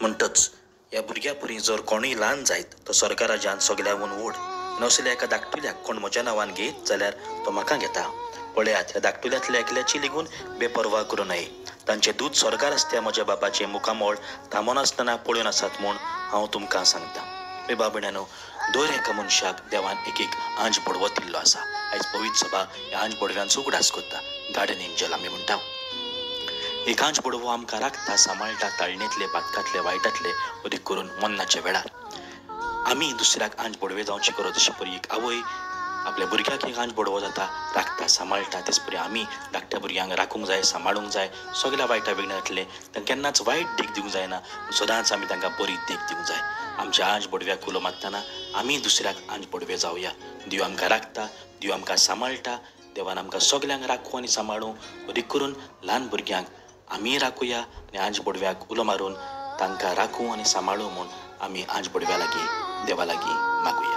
म्हणटच ह्या भुरग्या पुरी जर कोणूय ल्हान जायत तो सरकाराच्यान सगळ्यावून ओड नसल्या एका धाकटुल्याक कोण म्हज्या नांवान घेत जाल्यार तो म्हाका घेता. पळयात ह्या धाकटुल्यांतल्या एकल्याची लेगून बेपरवा करूं नये. तांचे दूद स्वर्गार आसत्या म्हज्या बाबाचे मुखामोळ थांबोनासतना पळोवन आसात म्हूण हांव तुमकां सांगता. हे बाबड्यानो, दर एका मनशाक देवान एक एक आंज बडवो दिल्लो आसा. आयज पवित्र सभा ह्या आंज बडव्यांचो उगडास करता. गार्डन एंजल आमी म्हणटा. एक आंज बडवो आमकां राखता, सांबाळटा ताळणेतले पातकातले वायटातले अदीक करून मन्नाच्या वेळार. आमी दुसऱ्याक आंज बडवे जावची करत अशे परी एक आवय आपल्या भुरग्याक एक आंज बडवो जाता, राखता सांबाळटा. तेच परी आमी धाकट्या भुरग्यांक राखूंक जाय, सांबाळूंक जाय. सगळ्या वायटा विघ्नांतले तांकां केन्नाच वायट देख दिवंक जायना. सदांच आमी तांकां बरी देख दिवंक जाय. आमच्या आंज बडव्याक उलो मारतना आमी दुसऱ्याक आंज बडवे जावया. देव आमकां राखता, देव आमकां सांबाळटा. देवान आमकां सगल्यांक राखूं आनी सांबाळूं. अदीक करून ल्हान भुरग्यांक आमी राखुया आनी आंज बडव्याक उलो मारून तांकां राखूं आनी सांबाळूं म्हूण आमी आंज बडव्या लागीं देवा लागीं मागुया.